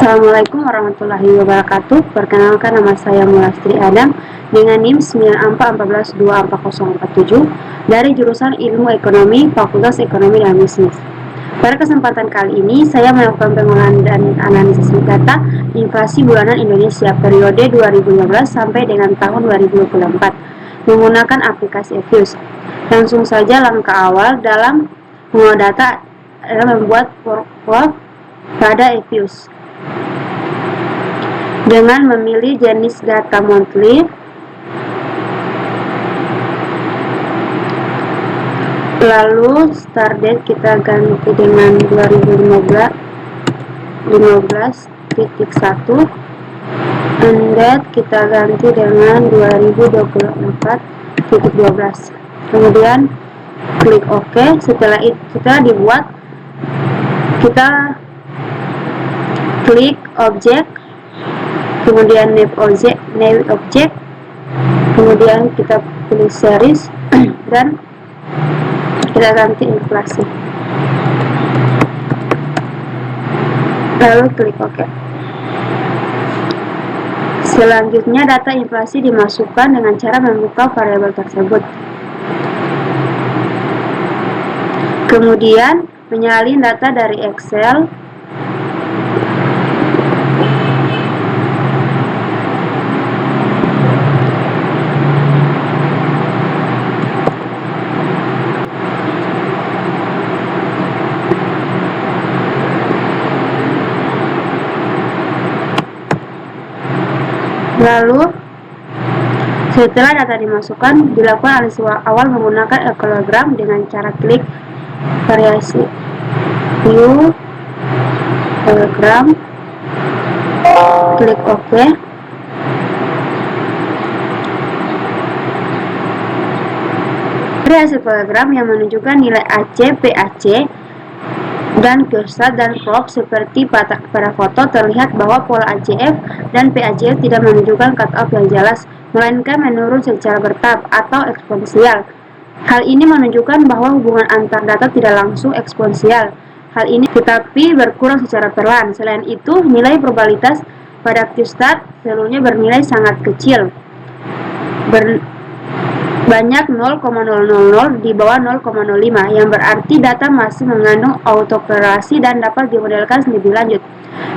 Assalamualaikum warahmatullahi wabarakatuh. Perkenalkan, nama saya Mulastri Adam dengan NIM 94142447 dari jurusan Ilmu Ekonomi, Fakultas Ekonomi dan Bisnis. Pada kesempatan kali ini, saya melakukan pengolahan dan analisis data inflasi bulanan Indonesia periode 2015 sampai dengan tahun 2024 menggunakan aplikasi Evius. Langsung saja langkah awal dalam mengolah data adalah membuat workflow pada Evius dengan memilih jenis data monthly, lalu start date kita ganti dengan 2015.1, and date kita ganti dengan 2024.12. kemudian klik OK. Setelah dibuat, kita klik objek, kemudian name object, kemudian kita pilih series dan kita ganti inflasi, lalu klik OK. Selanjutnya data inflasi dimasukkan dengan cara membuka variabel tersebut, kemudian menyalin data dari Excel, lalu setelah data dimasukkan, dilakukan analisis awal menggunakan ekologram dengan cara klik variasi view ekologram, klik OK. Dari hasil ekologram yang menunjukkan nilai AC, PAC, dan cursor dan crop seperti pada foto, terlihat bahwa pola ACF dan PACF tidak menunjukkan cutoff yang jelas, melainkan menurun secara bertahap atau eksponensial. Hal ini menunjukkan bahwa hubungan antar data tidak langsung eksponensial. Hal ini tetapi berkurang secara perlahan. Selain itu, nilai probabilitas pada Q-start seluruhnya bernilai sangat kecil, banyak 0,000 di bawah 0,05, yang berarti data masih mengandung autokorelasi dan dapat dimodelkan lebih lanjut.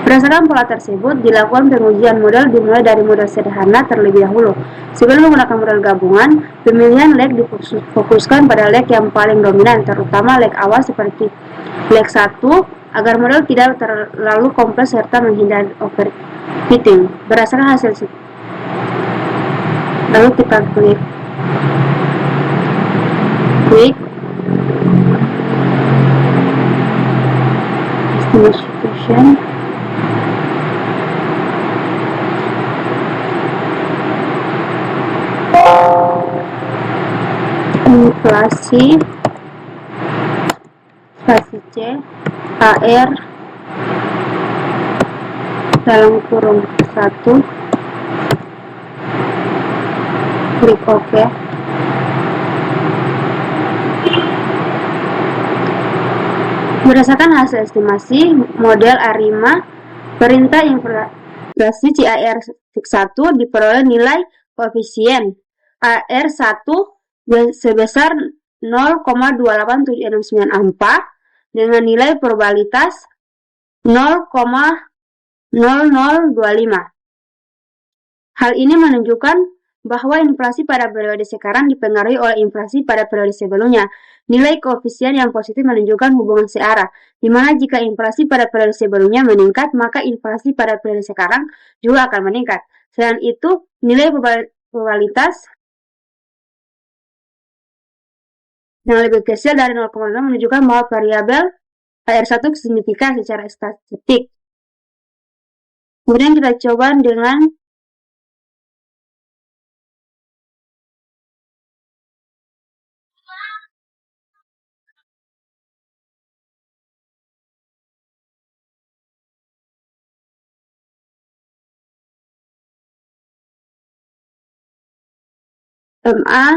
Berdasarkan pola tersebut, dilakukan pengujian model dimulai dari model sederhana terlebih dahulu. Sebelum menggunakan model gabungan, pemilihan leg difokuskan pada leg yang paling dominan, terutama leg awal seperti leg 1, agar model tidak terlalu kompleks serta menghindari overfitting. Berdasarkan hasil lalu kita klik distribution, inflasi C, AR dalam kurung 1, klik OK. Berdasarkan hasil estimasi model ARIMA, perintah inflasi CAR1 diperoleh nilai koefisien AR1 sebesar 0,28764 dengan nilai probabilitas 0,0025. Hal ini menunjukkan bahwa inflasi pada periode sekarang dipengaruhi oleh inflasi pada periode sebelumnya. Nilai koefisien yang positif menunjukkan hubungan searah, di mana jika inflasi pada periode sebelumnya meningkat, maka inflasi pada periode sekarang juga akan meningkat. Selain itu, nilai probabilitas yang lebih kecil dari 0,5 menunjukkan bahwa variabel AR1 signifikan secara statistik. Kemudian kita coba dengan MA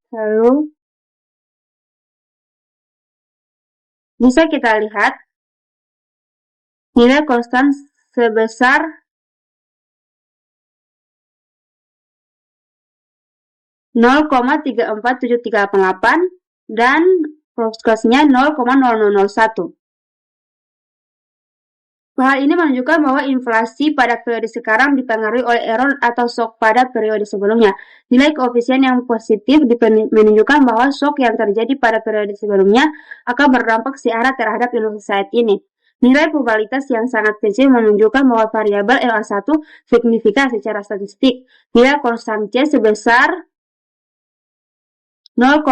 lalu bisa kita lihat nilai konstan sebesar 0,347388 dan prosesnya 0,0001. Hal ini menunjukkan bahwa inflasi pada periode sekarang dipengaruhi oleh error atau shock pada periode sebelumnya. Nilai koefisien yang positif menunjukkan bahwa shock yang terjadi pada periode sebelumnya akan berdampak searah terhadap inflasi saat ini. Nilai probabilitas yang sangat kecil menunjukkan bahwa variabel LA1 signifikan secara statistik. Nilai konstan C sebesar 0,25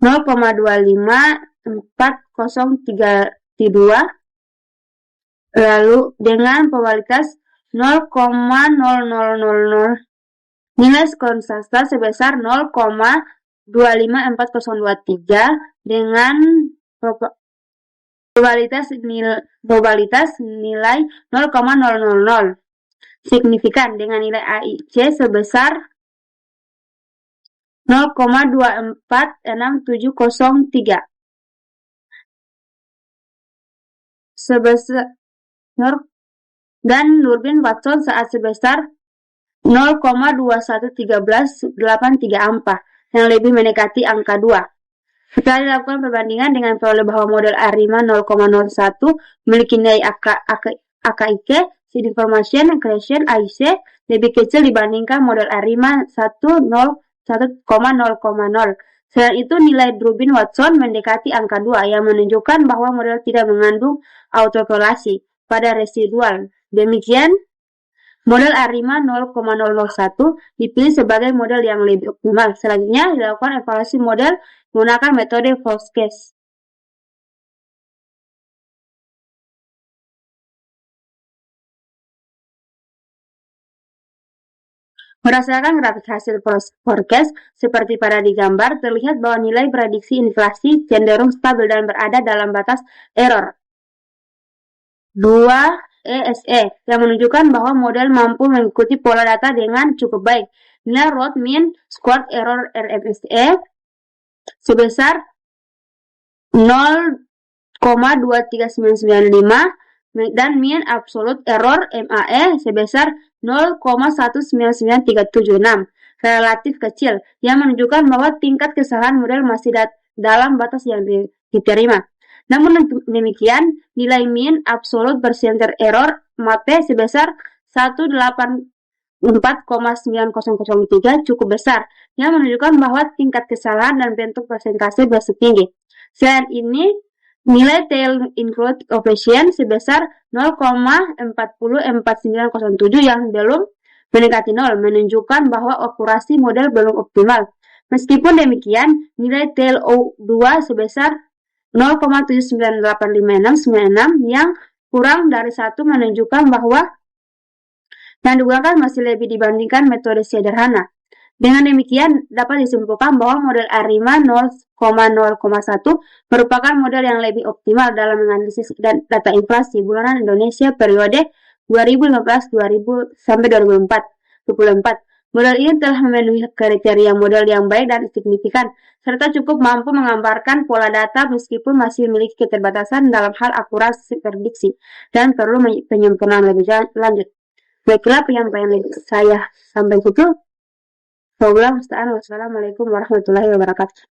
0,25432 lalu dengan probabilitas 0,0000 nilai konstan sebesar 0,254023 dengan probabilitas nilai 0,000 signifikan dengan nilai AIC sebesar 0,246703 sebesar dan Durbin Watson saat sebesar 0,211383 angka yang lebih mendekati angka 2. Setelah dilakukan perbandingan dengan peroleh bahwa model A5 0,01 memiliki nilai AKIK, seed information accretion AIC lebih kecil dibandingkan model A5 1,0,0. Selain itu, nilai Durbin-Watson mendekati angka 2 yang menunjukkan bahwa model tidak mengandung autokorelasi pada residual. Demikian, model A5 0,001 dipilih sebagai model yang lebih optimal. Selanjutnya, dilakukan evaluasi model menggunakan metode Force Case. Berdasarkan grafik hasil forecast seperti pada digambar, terlihat bahwa nilai prediksi inflasi cenderung stabil dan berada dalam batas error 2 ESE yang menunjukkan bahwa model mampu mengikuti pola data dengan cukup baik. Nilai Root Mean Squared Error RMSE sebesar 0,23995 dan Mean Absolute Error MAE sebesar 0,199376 relatif kecil yang menunjukkan bahwa tingkat kesalahan model masih dalam batas yang diterima. Namun demikian, nilai mean absolute percenter error MAPE sebesar 184,9003 cukup besar yang menunjukkan bahwa tingkat kesalahan dan bentuk persentase masih tinggi. Selain ini, nilai tail include coefficient sebesar 0,404907 yang belum mendekati 0 menunjukkan bahwa akurasi model belum optimal. Meskipun demikian, nilai tail O2 sebesar 0,798596 yang kurang dari 1 menunjukkan bahwa yang digunakan masih lebih dibandingkan metode sederhana. Dengan demikian, dapat disimpulkan bahwa model A5 0,0,1 merupakan model yang lebih optimal dalam menganalisis data inflasi bulanan Indonesia periode 2015-2024. Model ini telah memenuhi kriteria model yang baik dan signifikan, serta cukup mampu menggambarkan pola data meskipun masih memiliki keterbatasan dalam hal akurasi prediksi dan perlu penyempurnaan lebih lanjut. Baiklah penyampaian saya sampai situ. Wassalamualaikum warahmatullahi wabarakatuh.